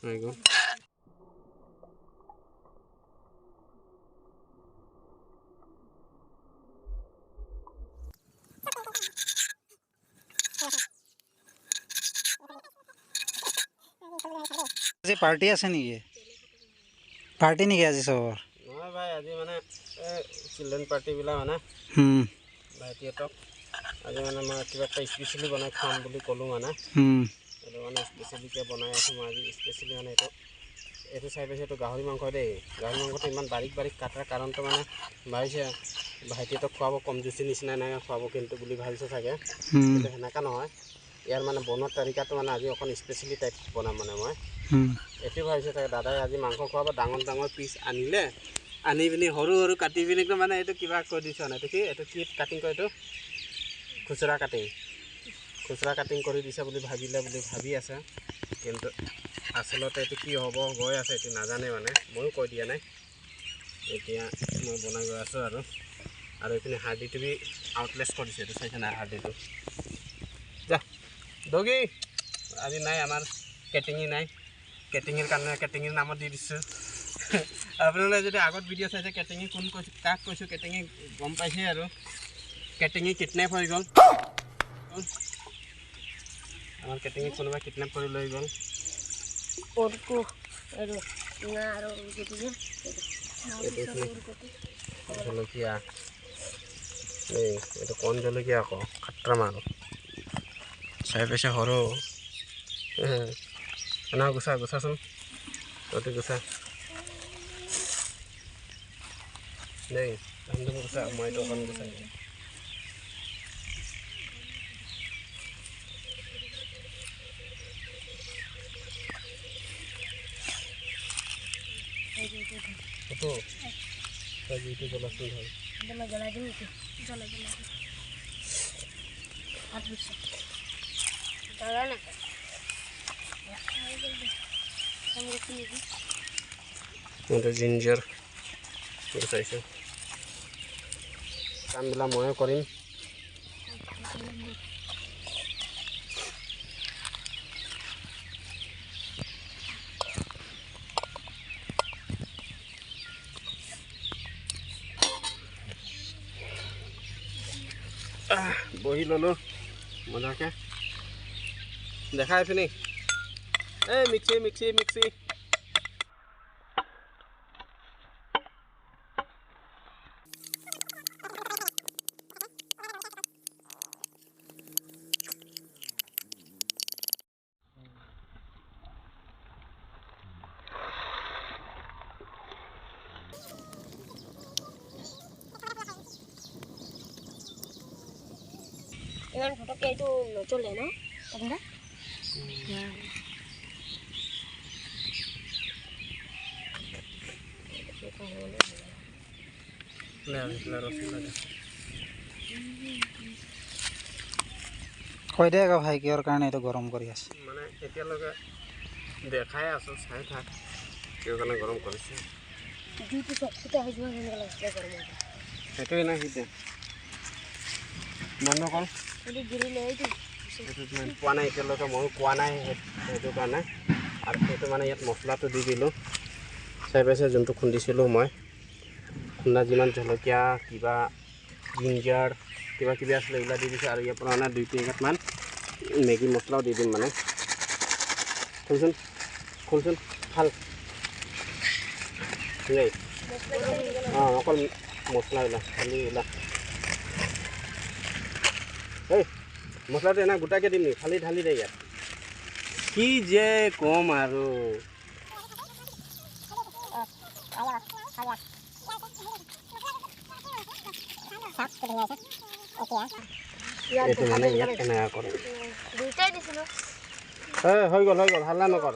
হৈ গ'ল আজি পাৰ্টি আছে নেকি পাৰ্টি নেকি আজি চবৰ নহয় ভাই আজি মানে চিলড্ৰেন পাৰ্টিবিলাক মানে ভাইটিহঁতক আজি মানে মই কিবা এটা স্পেচিয়েলি বনাই খুৱাম বুলি ক'লোঁ মানে এইটো মানে স্পেচিয়েলিকৈ বনাই আছোঁ মই আজি স্পেচিয়েলি মানে এইটো চাই পাইছে এইটো গাহৰি মাংস দেই গাহৰি মাংসটো ইমান বাৰীক কাটাৰ কাৰণটো মানে ভাবিছে ভাইটিহঁতক খুৱাব কম জুচি নিচিনা এনেকৈ খুৱাব কিন্তু বুলি ভাবিছে চাগে কিন্তু সেনেকুৱা নহয় ইয়াৰ মানে বনোৱাৰ তালিকাটো মানে আজি অকণ স্পেচিয়েলি টাইপ বনাম মানে মই এইটো ভাবিছে চাগে দাদাই আজি মাংস খুৱাব ডাঙৰ পিচ আনিলে আনি পিনি সৰু কাটি পিনি মানে এইটো কিবা কৈ দিছে মানে এইটো কি কাটিং কয় এইটো খুচুৰা কাটিং কৰি দিছে বুলি ভাবি আছে কিন্তু আচলতে এইটো কি হ'ব গৈ আছে এইটো নাজানে মানে ময়ো কৈ দিয়া নাই এতিয়া মই বনাই গৈ আছোঁ আৰু এইপিনে হাৰ্ডিটো বি আউটলেছ কৰিছে এইটো চাইছে নাই হাৰ্ডিটো যা দগি আজি নাই আমাৰ কেটিঙি নাই কেটিঙিৰ কাৰণে কেটিঙিৰ নামত দি দিছোঁ আপোনালোকে যদি আগত ভিডিঅ' চাইছে কেটিঙি কোন কৈছোঁ কাক কৈছোঁ কেটিঙি গম পাইছে আৰু কেটিঙি কিডনেপ হৈ গ'ল আমাৰ কেটিঙি কোনোবাই কিডনেপ কৰি লৈ গ'ল জলকীয়া এই এইটো কণ জলকীয়া আকৌ খাট্ৰা মাল চাই পাইছে সৰু এনে গুচাচোন তহঁতি গুচা দেই গুচা মই এইটো অকণ গুচাই জিঞ্জাৰ গুচাইছোঁ কামবিলাক ময়ে কৰিম বহি ল'লোঁ মজাকৈ দেখাই পিনি এই মিক্সি ইমান ফটককৈ এইটো নচলে ন আপোনাৰ কৈ দে আকৌ ভাই কিহৰ কাৰণে এইটো গৰম কৰি আছে মানে এতিয়ালৈকে দেখাই আছোঁ চাই থাক কিহৰ কাৰণে গৰম কৰিছে সেইটোৱে নাই সিহঁতে বন্ধ কৰ এইটো পোৱা নাই এতিয়ালৈকে ময়ো পোৱা নাই সেইটো কাৰণে আৰু সেইটো মানে ইয়াত মছলাটো দি দিলোঁ চাই পাইছে যোনটো খুন্দিছিলোঁ মই খুন্দা যিমান জলকীয়া কিবা জিঞ্জাৰ কিবা কিবি আছিলে এইবিলাক দি দিছোঁ আৰু ইয়াৰ পৰা মানে 2-3 মেগী মছলাও দি দিম মানে খোলচোন ভাল দেই অকল মছলা খালি এই মছলাটো এনে গোটাকৈ দিম নেকি খালি ঢালি দে ইয়াত কি যে কম আৰু এইটো মানে ইয়াত এনেকুৱা কৰে হৈ গ'ল হাল্লা নকৰ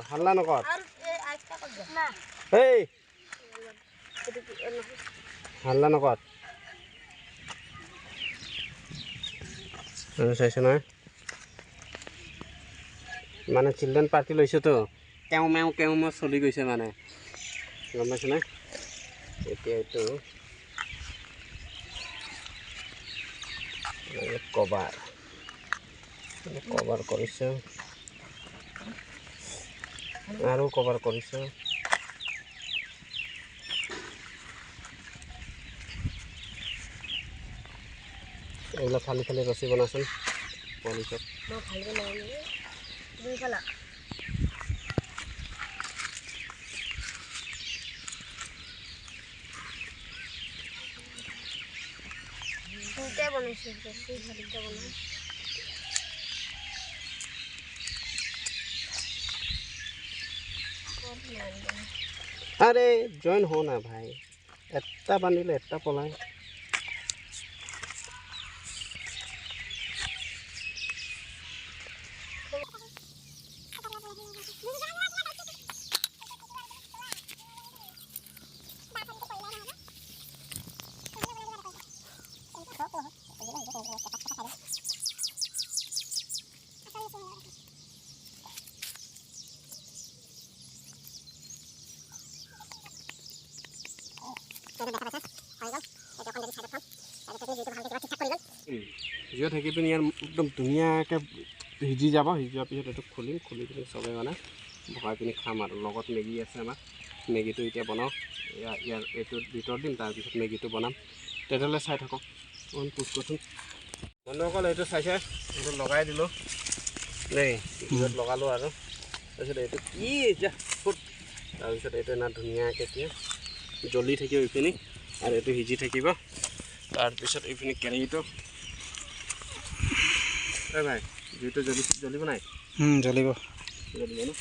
এই হাল্লা নকৰ চাইছে নহয় মানে চিলড্ৰেন পাৰ্টি লৈছোঁতো কেও মেও চলি গৈছে মানে গম পাইছেনে এতিয়া এইটো কভাৰ কৰিছোঁ আৰু কভাৰ কৰিছোঁ এইবিলাক ফালি ফালি ৰছী বনাইছোন পলিচত মই ভালকৈ নাই দুই পালা দুটা বনাইছোঁ বেছি ভালকৈ বনাই আরে জয়েন হো না ভাই একটা বান্ধিলে একটা পলায় জিঅ' থাকি পিনি ইয়াৰ একদম ধুনীয়াকৈ সিজি যাব সিজি যোৱাৰ পিছত এইটো খুলিম খুলি পিনি চবে মানে ভৰাই পিনি খাম আৰু লগত মেগী আছে আমাৰ মেগীটো এতিয়া বনাওঁ ইয়াৰ এইটোৰ ভিতৰত দিম তাৰপিছত মেগীটো বনাম তেতিয়াহ'লে চাই থাকক অকণ পুষ্ট কৰচোন বন্ধুসকল এইটো চাইছে এইটো লগাই দিলোঁ দেই ভিতৰত লগালোঁ আৰু তাৰপিছত এইটো কি এতিয়া ফুট তাৰপিছত এইটো ইমান ধুনীয়াকৈ এতিয়া জ্বলি থাকিব এইখিনি আৰু এইটো সিজি থাকিব তাৰপিছত এইখিনি কেৰাহীটো ভাই জুইটো জ্বলিব নাই জ্বলিব জ্বলিব ন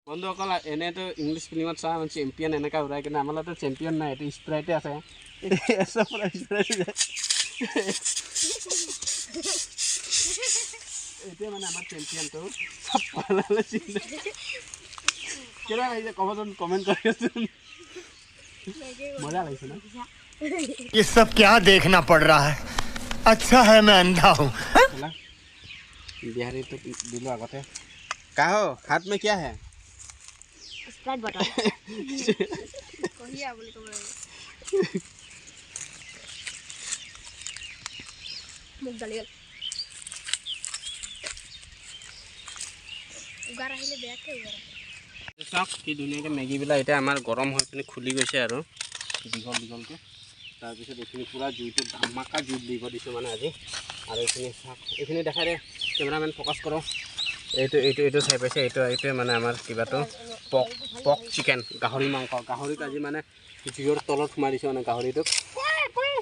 বন্ধুসকল এনেইতো ইংলিছ ফিল্মত চাওঁ চেম্পিয়ন এনেকৈ উৰাই কিনে আমাৰ লগতো চেম্পিয়ন নাই এইটো স্প্ৰাইটে আছে এইটোৱে মানে আমাৰ চেম্পিয়নটো কেনে লাগিছে ক'বচোন কমেণ্ট কৰিবচোন মজা লাগিছে ন ये सब क्या देखना पड़ रहा है अच्छा है मैं अंधा हूँ बिहारी तो दिलो आगते काहो हाथ में क्या है स्प्राइट बटन कहिया बोली कब मुख डाली गल उगार আহিলে বেয়াকে উগাৰ চাওক কি ধুনীয়াকৈ মেগীবিলাক এতিয়া আমাৰ গৰম হৈ পিনি খুলি গৈছে আৰু দীঘল দীঘলকৈ তাৰপিছত এইখিনি পূৰা জুইটো ধামাকা জুইত দিব দিছোঁ মানে আজি আৰু এইখিনি চাওক এইখিনি দেখাই দে কেমেৰামেন ফ'কাছ কৰোঁ এইটো চাই পাইছে এইটোৱে মানে আমাৰ কিবাটো পক চিকেন গাহৰি মাংস গাহৰিক আজি মানে জুইৰ তলত সোমাই দিছোঁ মানে গাহৰিটোক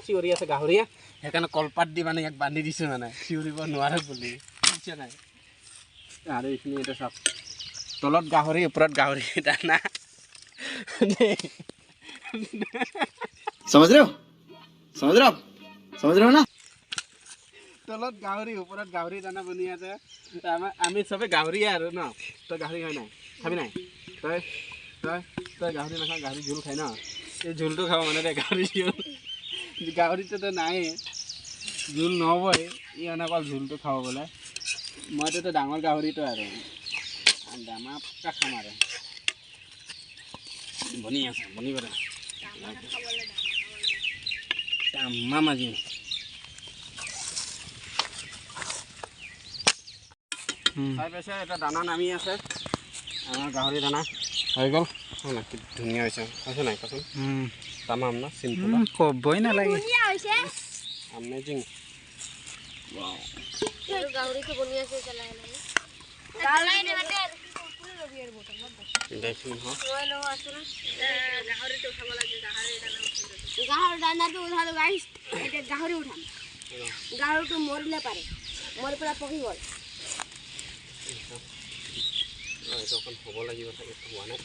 চিঞৰি আছে গাহৰিয়ে সেইকাৰণে কলপাত দি মানে ইয়াক বান্ধি দিছোঁ মানে চিঞৰিব নোৱাৰে বুলি বুজিছে নাই আৰু এইখিনি এইটো চাওক তলত গাহৰি ওপৰত গাহৰি দানা समझ रहे हो ना তলত গাহৰি ওপৰত গাহৰি দানা বনি আছে আমি চবে গাহৰিয়ে আৰু ন তই গাহৰি খাই নাই খাবি নাই তই গাহৰি নাখাওঁ গাহৰি জোল খাই ন এই জোলটো খাব মানে দে গাহৰি জোল গাহৰিটোতো নাই জোল নহ'বই ই অকল জোলটো খাব বোলে মইতো ডাঙৰ গাহৰিটো আৰু দামাকা খাম আৰু বনি আছে বনিব দে তামাম আজি চাই পাইছে এটা দানা নামি আছে আমাৰ গাহৰি দানা হৈ গ'ল কি ধুনীয়া হৈছে হৈছে নাই কচোন তামাম ন চিম্পুল ক'বই নালাগে আমেজিং গাহৰিটো বনি আছে চলাই গাহৰি দানাটো উঠালো গাইছ এতিয়া গাহৰি উঠাম গাহৰিটো মৰিলে পাৰে মৰি পেলাই পকি গ'ল অকণ হ'ব লাগিব চাগে হোৱা নাই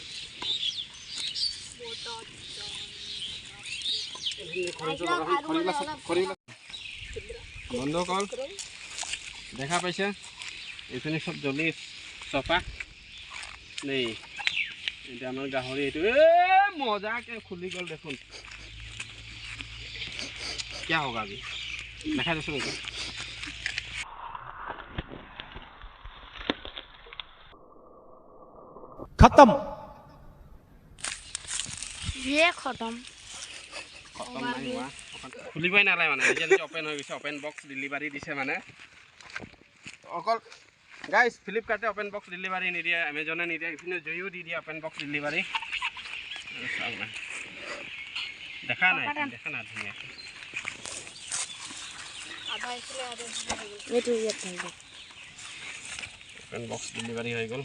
বন্ধুসকল দেখা পাইছে এইখিনি চব জ্বলি চফা দেই এতিয়া আমাৰ গাহৰি এইটো মজাকৈ খুলি গ'ল দেখোন क्या होगा अभी দেখা দিছোঁ এইটো खत्म ये खत्म খতম নাই হোৱা খুলিবই নালাগে মানে নিজে নিজে অপেন হৈ গৈছে অপেন বক্স ডেলিভাৰী দিছে মানে অকল গাইজ ফ্লিপকাৰ্টে অপেন বক্স ডেলিভাৰী নিদিয়ে, এমেজনে নিদিয়ে, ইপিনে জয়ো দি দিয়ে অপেন বক্স ডেলিভাৰী। চাওক না, দেখা নাই ধুনীয়া এইটো ইয়াত থাকিব। অপেন বক্স ডেলিভাৰী হৈ গ'ল।